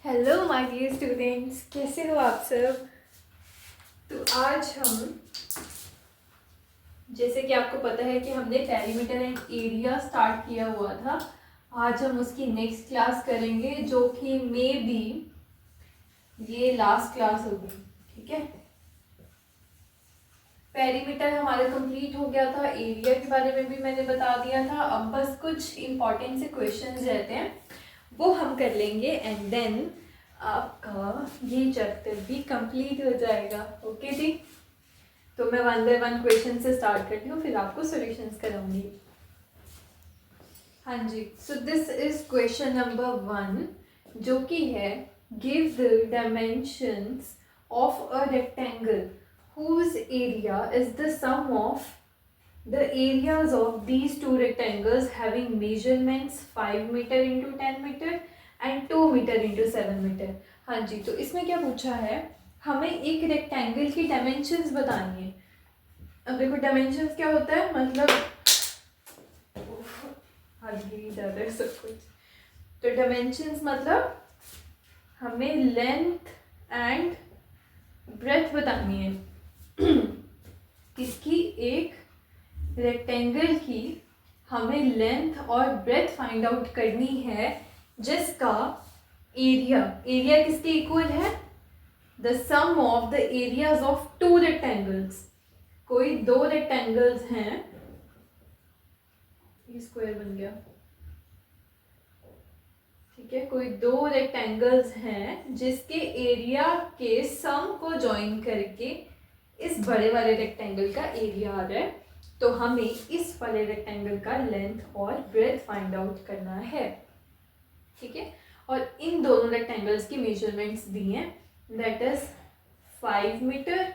Hello my dear students, कैसे हो आप सब। तो आज हम, जैसे कि आपको पता है कि हमने पेरीमीटर एंड एरिया स्टार्ट किया हुआ था। आज हम उसकी नेक्स्ट क्लास करेंगे जो कि मे बी ये लास्ट क्लास होगी। ठीक है, पेरीमीटर हमारा कंप्लीट हो गया था, एरिया के बारे में भी मैंने बता दिया था। अब बस कुछ इंपॉर्टेंट से क्वेश्चंस रहते हैं, वो हम कर लेंगे एंड देन आपका ये चैप्टर भी कंप्लीट हो जाएगा। ओके जी, तो मैं वन बाय वन क्वेश्चन से स्टार्ट करती हूँ, फिर आपको सॉल्यूशंस कराऊंगी। हाँ जी, so this is question number 1, जो कि है give the dimensions of a rectangle whose area is the sum of the areas of these two rectangles having measurements 5 meter into 10 meter and 2 meter into 7 meter। हाँ जी, तो इसमें क्या पूछा है, हमें एक रेक्टेंगल की डायमेंशंस बतानी है। अब देखो डायमेंशंस क्या होता है, मतलब आगे ज़्यादा है सब कुछ। तो डायमेंशंस मतलब हमें लेंथ एंड ब्रेथ बतानी है किसकी, एक रेक्टेंगल की हमें लेंथ और ब्रेथ फाइंड आउट करनी है, जिसका एरिया किसके इक्वल है, the sum of the areas of two rectangles. कोई दो रेक्टेंगल्स हैं, ये स्क्वायर बन गया, ठीक है, कोई दो रेक्टेंगल्स हैं जिसके एरिया के सम को ज्वाइन करके इस बड़े वाले रेक्टेंगल का एरिया आ रहा है। तो हमें इस वाले रेक्टेंगल का लेंथ और ब्रेथ फाइंड आउट करना है। ठीक है, और इन दोनों रेक्टेंगल्स की मेजरमेंट्स दी हैं, that is 5 metre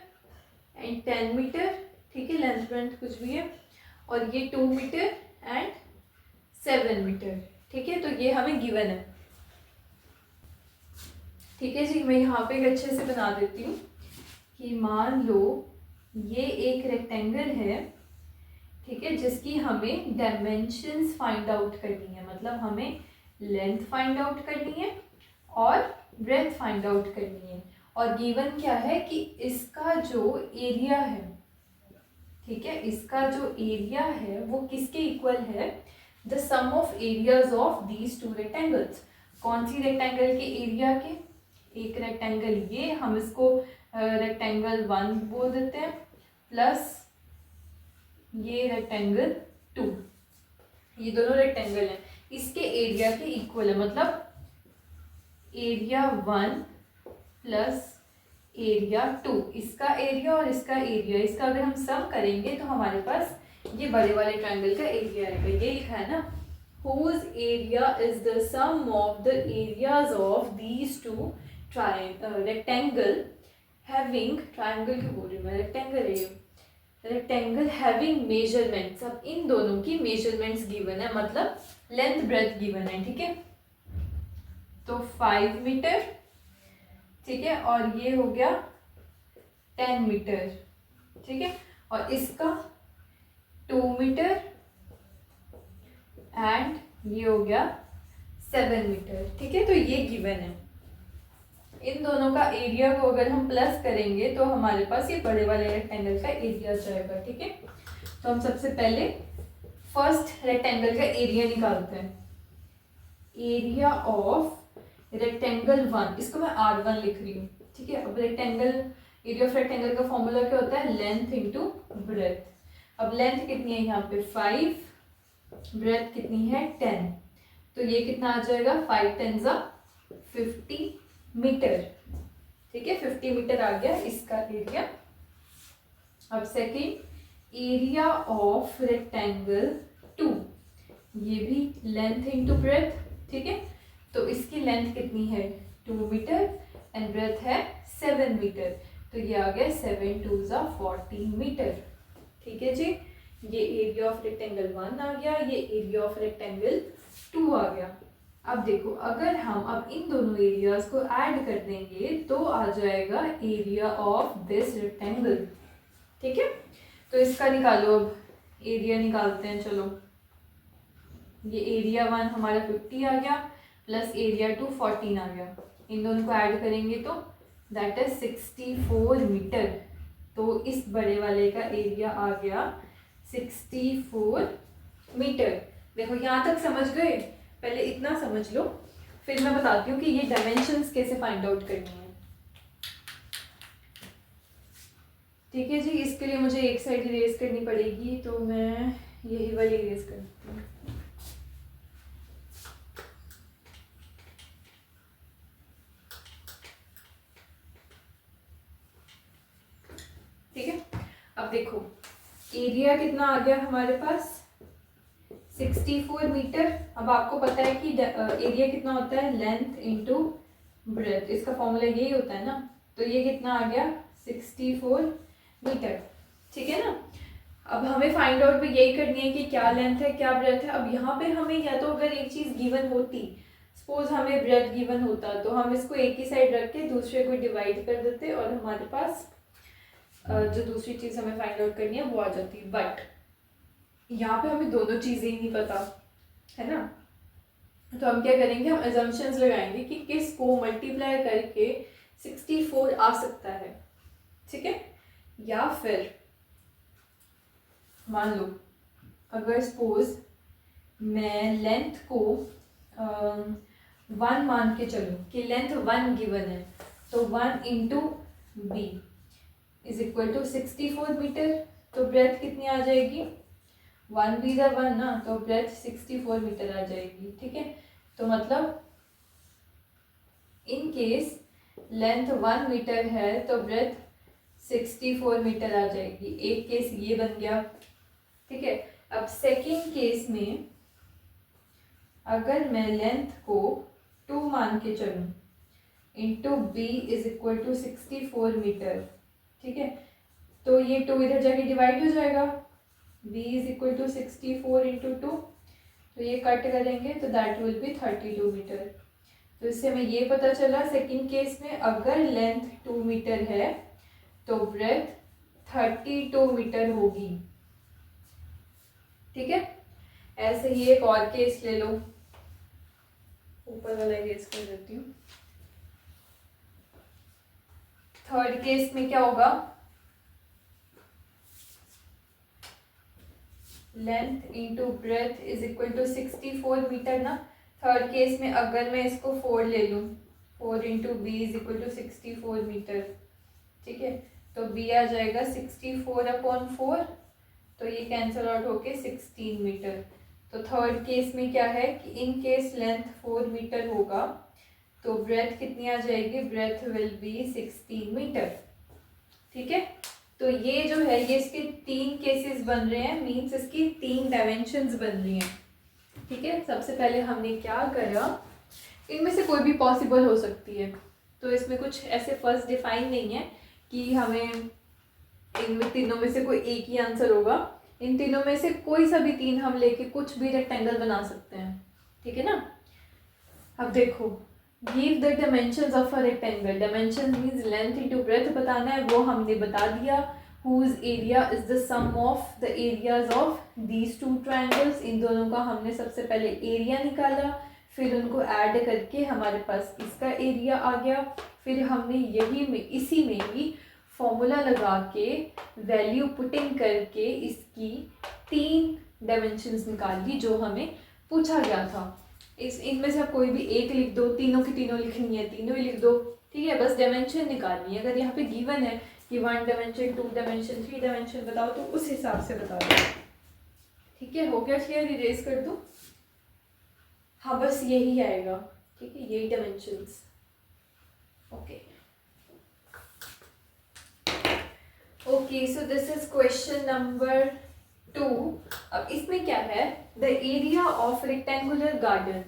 and 10 metre. ठीक है, लेंथ ब्रेथ कुछ भी है, और ये 2 मीटर एंड 7 मीटर। ठीक है, तो ये हमें गिवन है। ठीक है जी, मैं यहाँ पे एक अच्छे से बना देती हूँ कि मान लो ये एक रेक्टेंगल है, ठीक है, जिसकी हमें डायमेंशंस फाइंड आउट करनी है, मतलब हमें लेंथ फाइंड आउट करनी है और ब्रेथ फाइंड आउट करनी है। और गिवन क्या है कि इसका जो एरिया है, ठीक है, इसका जो एरिया है वो किसके इक्वल है, the sum of areas of these two rectangles. कौन सी रेक्टेंगल के एरिया के, एक रेक्टेंगल ये, हम इसको रेक्टेंगल 1 बोल देते हैं, प्लस ये रेक्टेंगल 2, ये दोनों रेक्टेंगल हैं, इसके एरिया के इक्वल है, मतलब एरिया 1 प्लस एरिया 2, इसका एरिया और इसका एरिया, इसका अगर हम सम करेंगे तो हमारे पास ये बड़े वाले ट्रायंगल का एरिया आएगा। ये लिखा है ना, whose area is the sum of the areas of these two rectangle having, triangle क्यों बोल रही हूँ मैं, रेक्टेंगल है ये, रेक्टेंगल हैविंग मेजरमेंट्स। अब इन दोनों की मेजरमेंट्स गिवन है, मतलब लेंथ ब्रेथ गिवन है। ठीक है, तो 5 मीटर, ठीक है, और ये हो गया 10 मीटर। ठीक है, और इसका 2 मीटर एंड ये हो गया 7 मीटर। ठीक है, तो ये गिवन है। इन दोनों का एरिया को अगर हम प्लस करेंगे तो हमारे पास ये बड़े वाले रेक्टेंगल का एरिया जाएगा। ठीक है, तो हम सबसे पहले फर्स्ट रेक्टेंगल का एरिया निकालते हैं। एरिया ऑफ रेक्टेंगल 1, इसको मैं R1 लिख रही हूँ। ठीक है, अब रेक्टेंगल, एरिया ऑफ रेक्टेंगल का फॉर्मूला क्या होता है, लेंथ इंटू ब्रेथ। अब लेंथ कितनी है यहाँ पे 5, ब्रेथ कितनी है 10, तो ये कितना आ जाएगा, 5 10 50 मीटर। ठीक है, 50 मीटर आ गया इसका एरिया। अब सेकेंड, एरिया ऑफ रेक्टेंगल 2, ये भी लेंथ इंटू ब्रेथ। ठीक है, तो इसकी लेंथ कितनी है 2 मीटर एंड ब्रेथ है 7 मीटर, तो ये आ गया 7 2 40 मीटर। ठीक है जी, ये एरिया ऑफ रेक्टेंगल 1 आ गया, ये एरिया ऑफ रेक्टेंगल 2 आ गया। अब देखो, अगर हम अब इन दोनों एरियाज को ऐड कर देंगे तो आ जाएगा एरिया ऑफ दिस रेक्टेंगल। ठीक है, तो इसका निकालो, अब एरिया निकालते हैं। चलो, ये एरिया 1 हमारा 50 आ गया, प्लस एरिया 2 14 आ गया। इन दोनों को ऐड करेंगे तो दैट इज 64 मीटर। तो इस बड़े वाले का एरिया आ गया 64 मीटर। देखो यहाँ तक समझ गए? पहले इतना समझ लो, फिर मैं बताती हूँ कि ये डायमेंशंस कैसे फाइंड आउट करनी है। ठीक है जी, इसके लिए मुझे एक साइड इरेज करनी पड़ेगी, तो मैं यही वाली इरेज करती हूँ। ठीक है, अब देखो एरिया कितना आ गया हमारे पास 64 मीटर। अब आपको पता है कि एरिया कितना होता है, लेंथ इंटू ब्रेथ, इसका फॉर्मूला यही होता है ना। तो ये कितना आ गया 64 मीटर। ठीक है ना। अब हमें फाइंड आउट भी यही करनी है कि क्या लेंथ है क्या ब्रेथ है। अब यहाँ पे हमें या तो अगर एक चीज़ गिवन होती, सपोज हमें ब्रेथ गिवन होता, तो हम इसको एक ही साइड रख के दूसरे को डिवाइड कर देते और हमारे पास जो दूसरी चीज़ हमें फाइंड आउट करनी है वो आ जाती। बट यहाँ पे हमें दोनों चीज़ें ही नहीं पता है ना। तो हम क्या करेंगे, हम अजम्पशंस लगाएंगे कि किस को मल्टीप्लाई करके 64 आ सकता है। ठीक है, या फिर मान लो अगर सपोज मैं लेंथ को 1 मान के चलूँ कि लेंथ 1 गिवन है, तो 1 into B is equal to 64 metre. तो ब्रेथ कितनी आ जाएगी, 1 बी द 1 ना, तो ब्रेथ 64 मीटर आ जाएगी। ठीक है, तो मतलब इन केस लेंथ 1 मीटर है तो ब्रेथ 64 मीटर आ जाएगी। एक केस ये बन गया। ठीक है, अब सेकंड केस में अगर मैं लेंथ को 2 मान के चलूँ into B is equal to 64 metre. ठीक है, तो ये 2 इधर जाके डिवाइड हो जाएगा, b is equal to 64 into 2, तो ये कट करेंगे तो दैट विल बी 32 मीटर। तो इससे हमें ये पता चला सेकंड केस में अगर लेंथ 2 मीटर है तो ब्रेथ 32 मीटर होगी। ठीक है, ऐसे ही एक और केस ले लो, ऊपर वाला केस कर देती हूँ। थर्ड केस में क्या होगा, length into breadth is equal to 64 metre ना। थर्ड केस में अगर मैं इसको 4 ले लूँ, 4 into B is equal to 64 metre. ठीक है, तो बी आ जाएगा 64/4, तो ये कैंसिल आउट होके 16 मीटर। तो थर्ड केस में क्या है कि इन केस लेंथ 4 मीटर होगा तो ब्रेथ कितनी आ जाएगी, ब्रेथ विल बी 16 मीटर। ठीक है, तो ये जो है ये इसके 3 केसेस बन रहे हैं, मीन्स इसकी 3 डायमेंशंस बन रही हैं। ठीक है, सबसे पहले हमने क्या करा, इनमें से कोई भी पॉसिबल हो सकती है, तो इसमें कुछ ऐसे फर्स्ट डिफाइन नहीं है कि हमें इनमें तीनों में से कोई एक ही आंसर होगा। इन तीनों में से कोई सा भी 3 हम लेके कुछ भी रेक्टेंगल बना सकते हैं। ठीक है ना। अब देखो, give the dimensions of a rectangle. Dimension means length into breadth बताना है, वो हमने बता दिया। Whose area is the sum of the areas of these 2 triangles. इन दोनों का हमने सबसे पहले एरिया निकाला, फिर उनको ऐड करके हमारे पास इसका एरिया आ गया। फिर हमने इसी में ही फॉर्मूला लगा के वैल्यू पुटिंग करके इसकी 3 डायमेंशंस निकाल ली जो हमें पूछा गया था। इनमें से आप कोई भी एक लिख दो, तीनों की तीनों लिखनी है तीनों ही लिख दो। ठीक है, बस डायमेंशन निकालनी है। अगर यहाँ पे गिवन है कि 1 डायमेंशन 2 डायमेंशन 3 डायमेंशन बताओ तो उस हिसाब से बता दो। ठीक है, हो गया क्लियर, इरेज कर दो। हाँ बस यही आएगा। ठीक है, यही dimensions. Okay okay, so this is question number 2। अब इसमें क्या है, the area of rectangular garden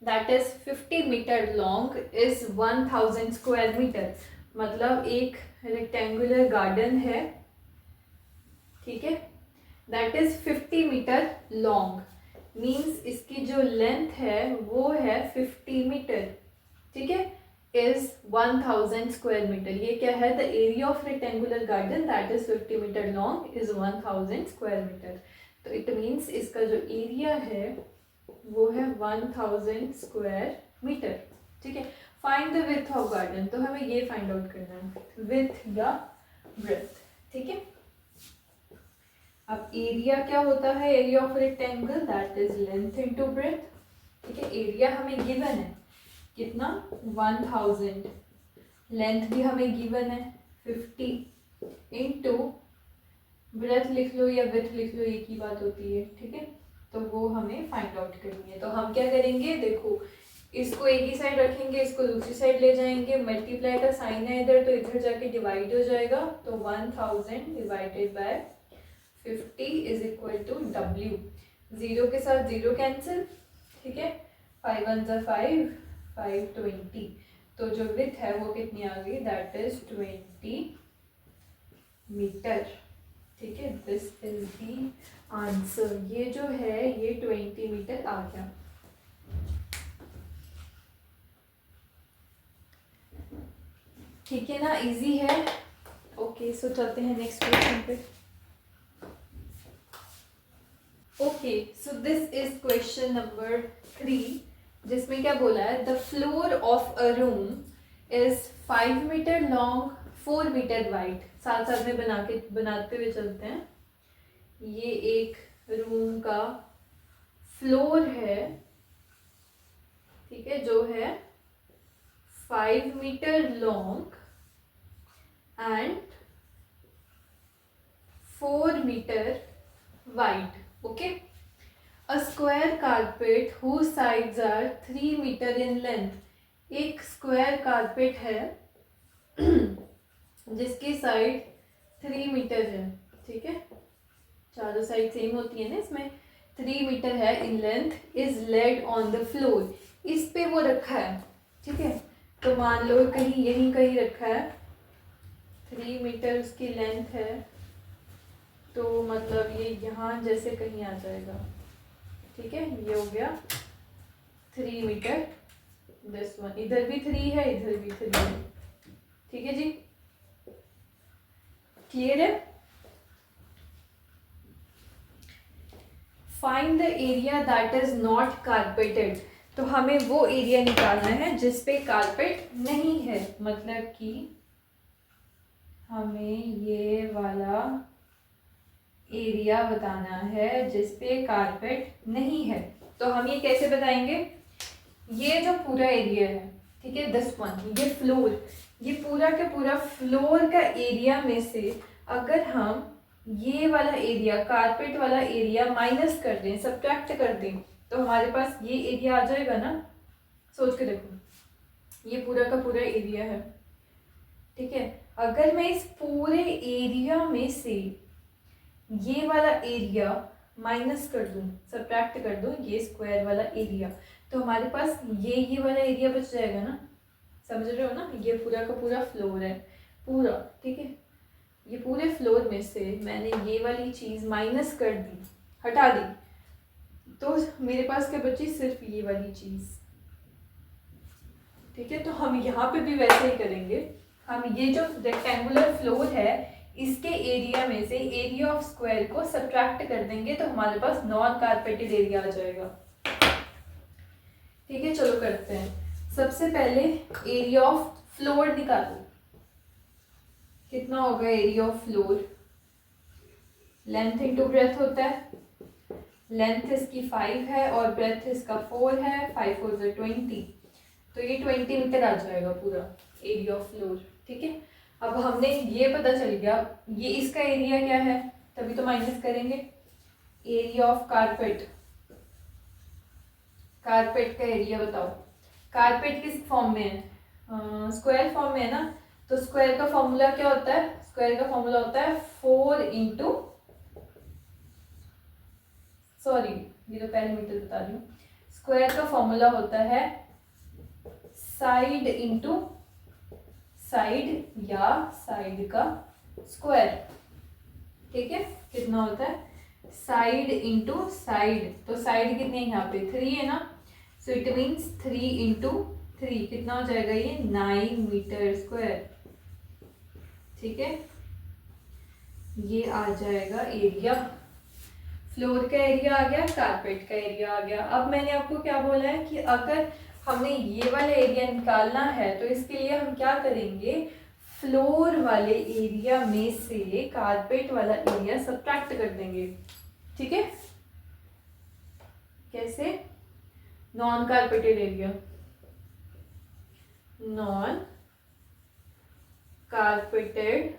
that is 50 metre long is 1000 square metre. मतलब एक रेक्टेंगुलर गार्डन है, ठीक है, that is 50 metre long, means इसकी जो लेंथ है वो है 50 मीटर। ठीक है, इज 1000 स्क्वायर मीटर। ये क्या है, the area of rectangular garden that is 50 metre long is 1000 square metre. तो इट मीन्स इसका जो एरिया है वो है 1000 स्क्वायर मीटर। ठीक है, find the width of garden, तो हमें ये फाइंड आउट करना है, विड्थ या ब्रेथ, ठीक है। अब एरिया क्या होता है, area of rectangle that is length into breath, ठीक है। एरिया हमें गिवन है कितना, 1000, लेंथ भी हमें गिवन है 50, इनटू ब्रेथ लिख लो या विड्थ लिख लो, एक ही बात होती है, ठीक है। तो वो हमें फाइंड आउट करनी है। तो हम क्या करेंगे, देखो इसको एक ही साइड रखेंगे, इसको दूसरी साइड ले जाएंगे, मल्टीप्लाई का साइन है इधर, तो इधर जाके डिवाइड हो जाएगा, तो 1000 divided by 50 is equal to W, 0 के साथ 0 कैंसिल, ठीक है, 5 1 जा 5, 520, तो जो विड्थ है वो कितनी आ गई, दैट इज 20 मीटर, ठीक है। दिस इज द आंसर, ये जो है ये 20 मीटर आ गया। ठीक है ना, इजी है। ओके सो चलते हैं नेक्स्ट क्वेश्चन पे। Okay so this is question number 3, जिसमें क्या बोला है, the floor of a room is 5 metre long 4 metre wide. साथ साथ में बनाते हुए चलते हैं। ये एक रूम का फ्लोर है, ठीक है, जो है 5 metre long and 4 metre wide, okay. A square carpet whose sides are 3 meter in length, एक स्क्वायर कारपेट है जिसकी साइड 3 मीटर है, ठीक है, चारों साइड सेम होती है ना, इसमें 3 मीटर है in length, is laid on the floor, इस पे वो रखा है, ठीक है। तो मान लो कहीं यहीं कहीं रखा है, 3 मीटर उसकी लेंथ है, तो मतलब ये यहाँ जैसे कहीं आ जाएगा, ठीक है, ये हो गया 3 मीटर, दिस वन, इधर भी 3 है, इधर भी 3 है, ठीक है जी, क्लियर है। Find the area that is not carpeted, तो हमें वो एरिया निकालना है जिसपे कारपेट नहीं है, मतलब कि हमें ये वाला एरिया बताना है जिसपे कारपेट नहीं है। तो हम ये कैसे बताएंगे, ये जो पूरा एरिया है, ठीक है, 10 ये फ्लोर, ये पूरा का पूरा फ्लोर का एरिया में से अगर हम ये वाला एरिया, कारपेट वाला एरिया माइनस कर दें, सब्ट्रैक्ट कर दें, तो हमारे पास ये एरिया आ जाएगा ना। सोच के देखो, ये पूरा का पूरा एरिया है, ठीक है। अगर मैं इस पूरे एरिया में से ये वाला एरिया माइनस कर दूं, सब्ट्रैक्ट कर दूं ये स्क्वायर वाला एरिया, तो हमारे पास ये वाला एरिया बच जाएगा ना, समझ रहे हो ना। ये पूरा का पूरा फ्लोर है पूरा, ठीक है, ये पूरे फ्लोर में से मैंने ये वाली चीज़ माइनस कर दी, हटा दी, तो मेरे पास क्या बची, सिर्फ ये वाली चीज़, ठीक है। तो हम यहाँ पे भी वैसे ही करेंगे, हम ये जो रेक्टेंगुलर फ्लोर है इसके एरिया में से एरिया ऑफ स्क्वायर को सब्ट्रैक्ट कर देंगे, तो हमारे पास नॉन कारपेटेड एरिया आ जाएगा, ठीक है। चलो करते हैं। सबसे पहले एरिया ऑफ फ्लोर निकालो, कितना होगा area of floor, length into breath होता है, लेंथ इसकी 5 है और ब्रेथ इसका 4 है, 5 4 से 20, तो ये 20 मीटर आ जाएगा पूरा एरिया ऑफ फ्लोर, ठीक है। अब हमने ये पता चल गया, ये इसका एरिया क्या है, तभी तो माइनस करेंगे। एरिया ऑफ कारपेट, कारपेट का एरिया बताओ, कारपेट किस फॉर्म में है, स्क्वायर फॉर्म में है ना, तो स्क्वायर का फॉर्मूला क्या होता है, स्क्वायर का फॉर्मूला होता है 4 इंटू, सॉरी ये तो पेरीमीटर बता रही हूँ, स्क्वायर का फॉर्मूला होता है साइड इंटू साइड या साइड का स्क्वायर, ठीक है। कितना होता है, साइड इंटू साइड, तो साइड कितने हैं यहाँ पे 3 है ना, सो इट मीन्स 3 इंटू 3, कितना हो जाएगा ये 9 मीटर स्क्वायर, ठीक है। ये आ जाएगा एरिया, फ्लोर का एरिया आ गया, कारपेट का एरिया आ गया। अब मैंने आपको क्या बोला है कि अगर हमने ये वाला एरिया निकालना है, तो इसके लिए हम क्या करेंगे, फ्लोर वाले एरिया में से कारपेट वाला एरिया सब्ट्रैक्ट कर देंगे। ठीक है, कैसे, non carpeted area, non carpeted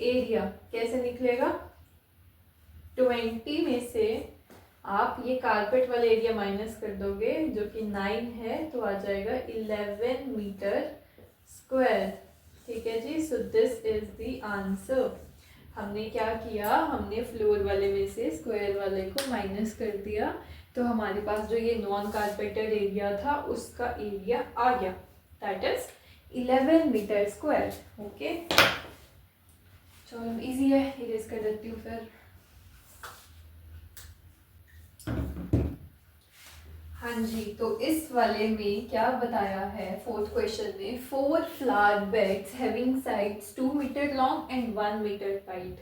area कैसे निकलेगा, 20 में से आप ये कारपेट वाला एरिया माइनस कर दोगे जो कि 9 है, तो आ जाएगा 11 मीटर स्क्वायर। ठीक है जी, so this is the answer. हमने क्या किया, हमने फ्लोर वाले में से स्क्वायर वाले को माइनस कर दिया, तो हमारे पास जो ये नॉन कारपेटेड एरिया था उसका एरिया आ गया, that is 11 metre square. Okay, चलो इजी है, इरेज कर देती हूँ फिर। हाँ जी, तो इस वाले में क्या बताया है, फोर्थ क्वेश्चन में, 4 flower beds having sides 2 metre long and 1 metre wide.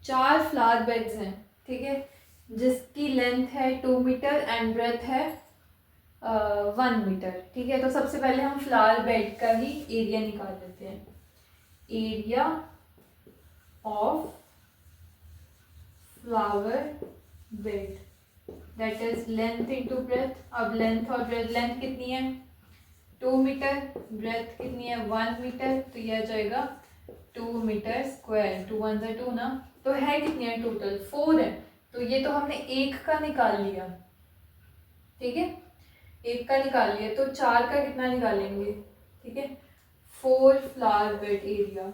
4 flower beds हैं, ठीक है, जिसकी लेंथ है 2 मीटर एंड ब्रेथ है 1 मीटर। ठीक है, तो सबसे पहले हम फ्लावर बेड का ही एरिया निकाल लेते हैं। Area of flower bed that is length into breath. अब लेंथ और ब्रेथ, लेंथ कितनी है 2 मीटर, ब्रेथ कितनी है 1 मीटर, तो यह आ जाएगा 2 मीटर स्क्वायर। 2 1 2 ना, तो है कितनी है टोटल 4 है, तो ये तो हमने एक का निकाल लिया। ठीक है, एक का निकाल लिया, तो 4 का कितना निकालेंगे। ठीक है, 4 फ्लावर बेड एरिया।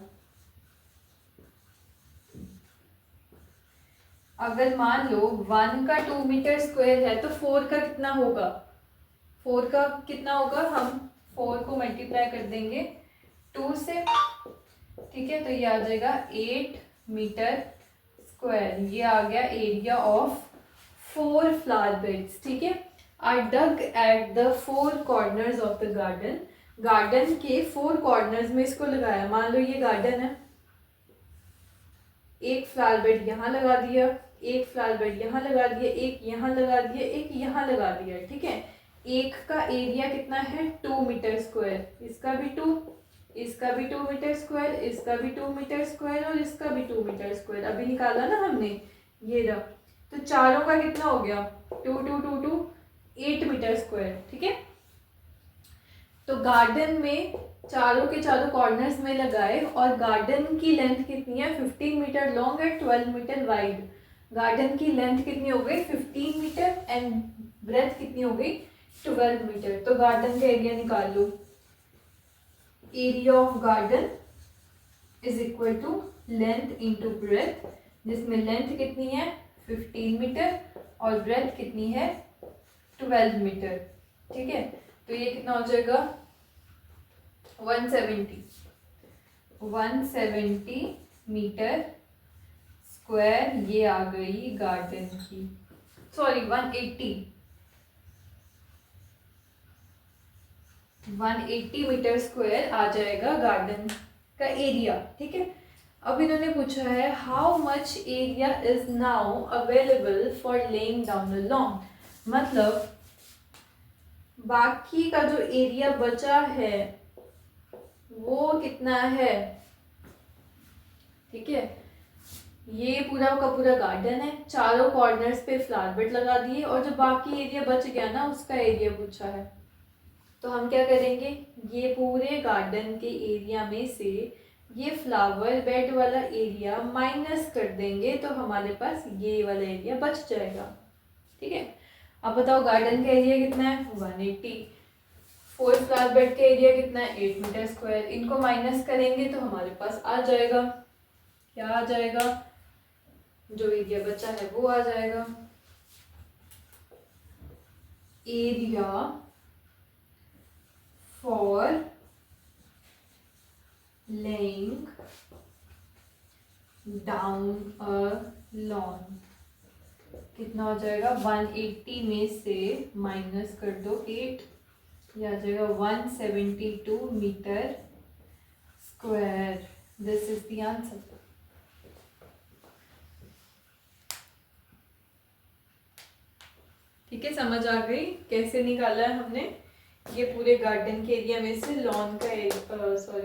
अगर मान लो 1 का 2 मीटर स्क्वायर है, तो 4 का कितना होगा, 4 का कितना होगा, हम 4 को मल्टीप्लाई कर देंगे 2 से। ठीक है, तो ये आ जाएगा 8 मीटर स्क्वायर। ये आ गया एरिया ऑफ 4 फ्लावर बेड्स। ठीक है, I dug at the 4 corners of the garden. Garden के 4 कॉर्नर्स में इसको लगाया। मान लो ये गार्डन है, एक फ्लावर बेड यहाँ लगा दिया, एक फ्लावर बेड यहाँ लगा दिया, एक यहाँ लगा दिया, एक यहाँ लगा दिया। ठीक है, एक का एरिया कितना है 2 मीटर स्क्वायर, इसका भी 2, इसका भी 2 मीटर स्क्वायर, इसका भी 2 मीटर स्क्वायर और इसका भी 2 मीटर स्क्वायर। अभी निकाला ना हमने, ये रहा, तो चारों का कितना हो गया 2 2 2 2 8 मीटर स्क्वायर। ठीक है, तो गार्डन में चारों के चारों कॉर्नर्स में लगाए, और गार्डन की लेंथ कितनी है 15 metre long and 12 metre wide. Garden की लेंथ कितनी हो गई 15 मीटर एंड ब्रेथ कितनी हो गई 12 मीटर। तो गार्डन का एरिया निकाल लो। Area of garden is equal to length into breadth, जिसमें लेंथ कितनी है 15 मीटर और ब्रेथ कितनी है 12 मीटर। ठीक है, तो ये कितना हो जाएगा 170 मीटर स्क्वायर। ये आ गई गार्डन की, सॉरी 180 मीटर स्क्वायर आ जाएगा गार्डन का एरिया। ठीक है, अब इन्होंने पूछा है how much area is now available for laying down a lawn. मतलब बाकी का जो एरिया बचा है वो कितना है। ठीक है, ये पूरा का पूरा गार्डन है, चारों कॉर्नर्स पे फ्लावर बेड लगा दिए, और जो बाकी एरिया बच गया ना उसका एरिया पूछा है। तो हम क्या करेंगे, ये पूरे गार्डन के एरिया में से ये फ्लावर बेड वाला एरिया माइनस कर देंगे, तो हमारे पास ये वाला एरिया बच जाएगा। ठीक है, अब बताओ गार्डन का एरिया कितना है 180, 4 फ्लावर बेड का एरिया कितना है 8 मीटर स्क्वायर। इनको माइनस करेंगे तो हमारे पास आ जाएगा, क्या आ जाएगा, जो एरिया बचा है वो आ जाएगा। Area for laying down a lawn कितना हो जाएगा 180 में से माइनस कर दो 8, यह आ जाएगा 172 metre square. This is the answer. ठीक है, समझ आ गई कैसे निकाला है हमने? ये पूरे गार्डन के एरिया में से लॉन का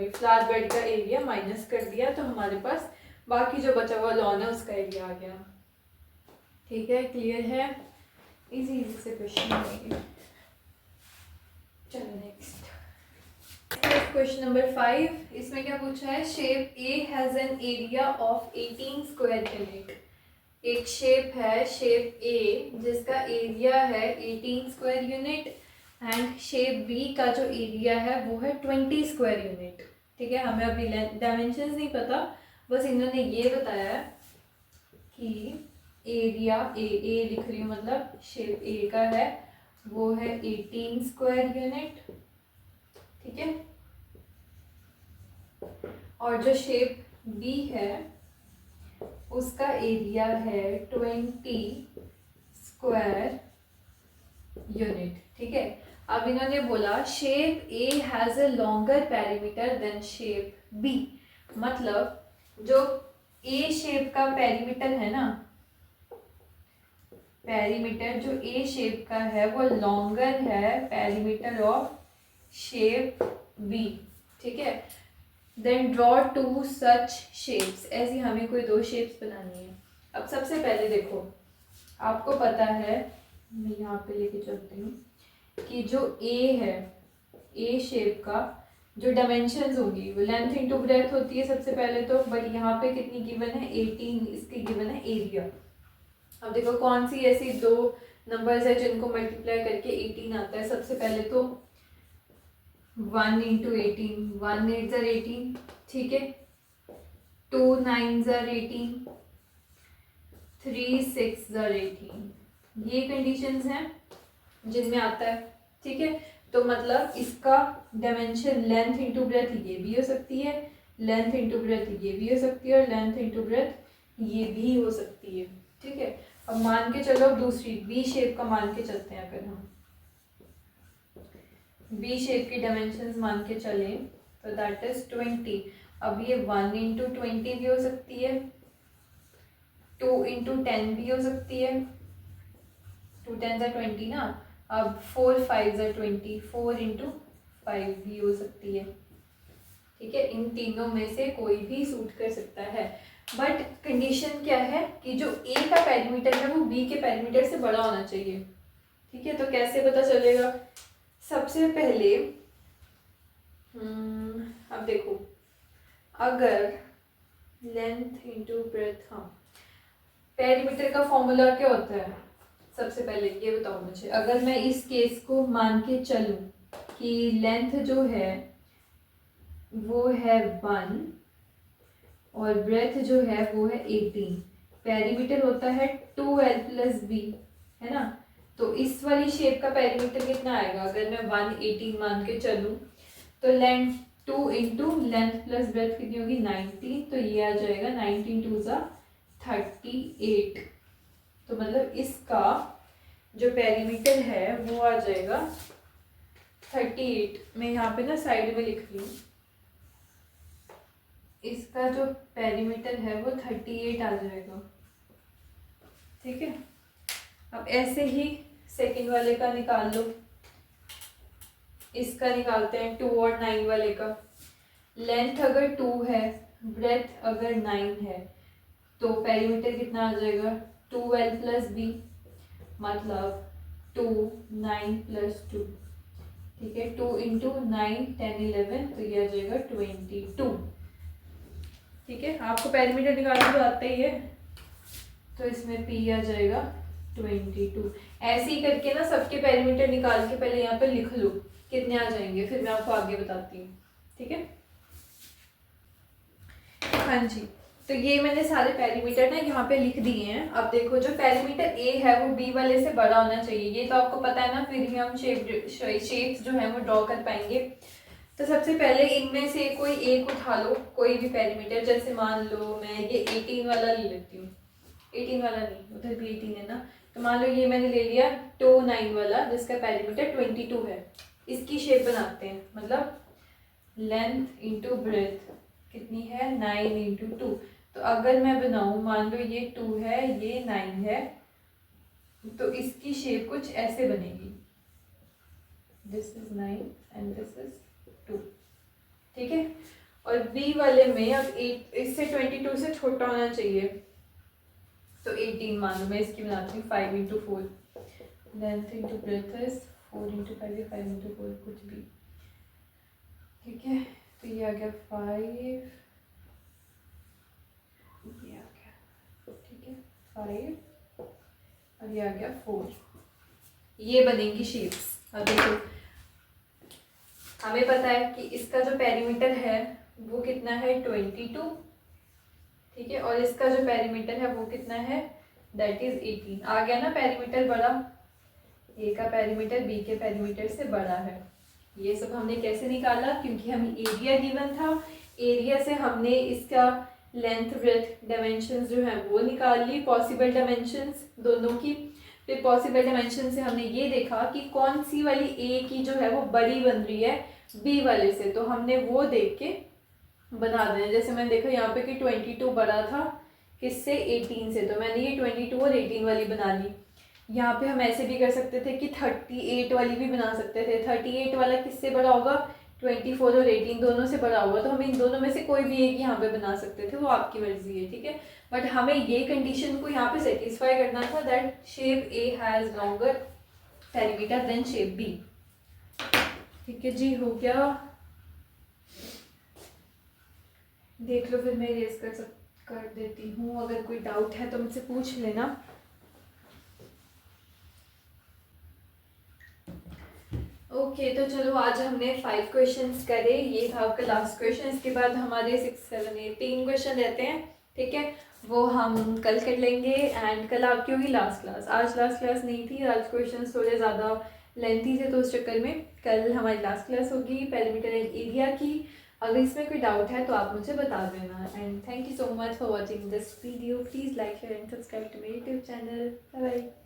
फ्लावर बेड का एरिया माइनस कर दिया, तो हमारे पास बाकी जो बचा हुआ लॉन है उसका एरिया आ गया। ठीक है, क्लियर है? इजी इजी से क्वेश्चन आएंगे। चलो नेक्स्ट क्वेश्चन नंबर 5। इसमें क्या पूछा है? Shape A has an area of 18 square unit. एक शेप है, शेप ए, जिसका एरिया है 18 square unit, and shape B का जो एरिया है वो है 20 स्क्वायर यूनिट। ठीक है, हमें अभी डायमेंशंस नहीं पता, बस इन्होंने ये बताया कि एरिया ए लिख रही हूँ, मतलब शेप ए का है वो है 18 स्क्वायर यूनिट। ठीक है, और जो शेप बी है उसका एरिया है 20 स्क्वायर यूनिट। ठीक है, अब इन्होंने बोला shape A has a longer perimeter than shape B, मतलब जो ए शेप का पेरीमीटर है ना, पेरीमीटर जो ए शेप का है वो लॉन्गर है पेरीमीटर ऑफ शेप बी। ठीक है, then draw two such shapes. ऐसी हमें कोई दो शेप्स बनानी है। अब सबसे पहले देखो, आपको पता है, मैं यहाँ पे लेके चलती हूँ कि जो ए है, ए शेप का जो डायमेंशंस होगी वो लेंथ इंटू ब्रेथ होती है सबसे पहले तो, बट यहाँ पे कितनी गिवन है? 18, इसकी गिवन है एरिया। अब देखो कौन सी ऐसी दो नंबर्स है जिनको मल्टीप्लाई करके 18 आता है? सबसे पहले तो 1 इंटू 18, 1 8 ज़र 18, ठीक है, 2 9 ज़र 18, 3 6 ज़र 18, ये कंडीशंस हैं जिनमें आता है। ठीक है, तो मतलब इसका डायमेंशन लेंथ इंटू ब्रेथ ये भी हो सकती है, लेंथ इंटू ब्रेथ ये भी हो सकती है, और लेंथ इंटू ब्रेथ ये भी हो सकती है। ठीक है, अब मान के चलो दूसरी बी शेप का मान के चलते हैं। अगर हम बी शेप की डायमेंशंस मान के चले तो दैट इज 20। अब ये 1 इंटू 20 भी हो सकती है, 2 इंटू 10 भी हो सकती है, 2 10 ज़ा 20 ना। अब 4 5 ज़ा 20, 4 इंटू 5 भी हो सकती है। ठीक है, इन तीनों में से कोई भी सूट कर सकता है, बट कंडीशन क्या है कि जो ए का पेरीमीटर है वो बी के पेरीमीटर से बड़ा होना चाहिए। ठीक है, तो कैसे पता चलेगा? सबसे पहले अब देखो, अगर लेंथ इंटू ब्रेथ, हाँ, पेरीमीटर का फॉर्मूला क्या होता है? सबसे पहले ये बताओ मुझे। अगर मैं इस केस को मान के चलूं कि लेंथ जो है वो है 1 और ब्रेथ जो है वो है 18, पेरीमीटर होता है 2l प्लस बी, है ना। तो इस वाली शेप का पेरीमीटर कितना आएगा? अगर मैं 118 मान के चलूँ तो length 2 into length plus breadth कितनी होगी? 19, तो ये आ जाएगा 19 2 ज़ा 38। तो मतलब इसका जो पेरीमीटर है वो आ जाएगा 38। मैं यहाँ पे ना साइड में लिख रही हूँ, इसका जो पेरीमीटर है वो 38 आ जाएगा। ठीक है, अब ऐसे ही सेकंड वाले का निकाल लो। इसका निकालते हैं 2 और 9 वाले का। लेंथ अगर 2 है, ब्रेथ अगर 9 है, तो पेरीमीटर कितना आ जाएगा? 2l प्लस बी, मतलब 2 9 प्लस 2। ठीक है, 2 इंटू 9 10 11, तो ये आ जाएगा 22। ठीक है, आपको पेरीमीटर निकालना तो आता ही है, तो इसमें पी आ जाएगा 22। ऐसे ही करके ना सबके पेरीमीटर निकाल के पहले यहाँ पे लिख लो कितने आ जाएंगे, फिर मैं आपको आगे बताती हूँ। ठीक है, हाँ जी, तो ये मैंने सारे पेरीमीटर ना यहाँ पे लिख दिए हैं। अब देखो, जो पेरीमीटर ए है वो बी वाले से बड़ा होना चाहिए, ये तो आपको पता है ना, फिर ही हम शेप्स जो है वो ड्रॉ कर पाएंगे। तो सबसे पहले इनमें से कोई एक उठा लो, कोई भी पेरीमीटर। जैसे मान लो मैं ये 18 वाला ले लेती हूँ, 18 वाला नहीं, उधर भी 18 है ना, तो मान लो ये मैंने ले लिया 2 9 वाला जिसका पेरीमीटर 22 है। इसकी शेप बनाते हैं, मतलब लेंथ इंटू ब्रेथ कितनी है? 9 इंटू 2। तो अगर मैं बनाऊँ, मान लो ये 2 है, ये 9 है, तो इसकी शेप कुछ ऐसे बनेगी, this is 9 and this is 2, ठीक है। और बी वाले में अब 8, इससे 22 से छोटा होना चाहिए, तो 18 मान लो। मैं इसकी बनाती हूँ 5 into 4, length into breadth is 4 into 5 या 5 इंटू 4, कुछ भी, ठीक है। तो ये आ गया 5, ये आ गया, ठीक है 5, और ये आ गया 4। ये बनेंगी शेप्स। अब देखो, हमें पता है कि इसका जो पेरीमीटर है वो कितना है 22, ठीक है, और इसका जो पेरीमीटर है वो कितना है, दैट इज 18। आ गया ना पेरीमीटर बड़ा, ए का पेरीमीटर बी के पेरीमीटर से बड़ा है। ये सब हमने कैसे निकाला, क्योंकि हमें एरिया गिवन था, एरिया से हमने इसका लेंथ ब्रेथ डायमेंशंस जो है वो निकाल ली, पॉसिबल डायमेंशंस दोनों की। फिर पॉसिबल डायमेंशन से हमने ये देखा कि कौन सी वाली ए की जो है वो बड़ी बन रही है बी वाले से, तो हमने वो देख के बना देना। जैसे मैंने देखा यहाँ पे कि 22 बड़ा था किससे, 18 से, तो मैंने ये 22 और 18 वाली बना ली। यहाँ पे हम ऐसे भी कर सकते थे कि 38 वाली भी बना सकते थे। 38 वाला किससे बड़ा होगा, 24 और 18 दोनों से बड़ा होगा, तो हम इन दोनों में से कोई भी एक यहाँ पे बना सकते थे, वो आपकी मर्जी है, ठीक है। बट हमें ये कंडीशन को यहाँ पे सेटिस्फाई करना था, that shape A has longer perimeter than shape B, ठीक है जी। हो गया, देख लो, फिर मैं इरेज कर देती हूँ। अगर कोई डाउट है तो मुझसे पूछ लेना। ओके तो चलो, आज हमने 5 क्वेश्चंस करे, ये था आपका लास्ट क्वेश्चन। इसके बाद हमारे 6, 7, 8 3 क्वेश्चन रहते हैं, ठीक है, वो हम कल कर लेंगे। एंड कल आपकी होगी लास्ट क्लास, आज लास्ट क्लास नहीं थी, आज क्वेश्चन थोड़े ज़्यादा लेंथी थे, तो उस चक्कर में कल हमारी लास्ट क्लास होगी पेरीमीटर एंड एरिया की। अगर इसमें कोई डाउट है तो आप मुझे बता देना। And thank you so much for watching this video. Please like share and subscribe to my YouTube channel. Bye bye.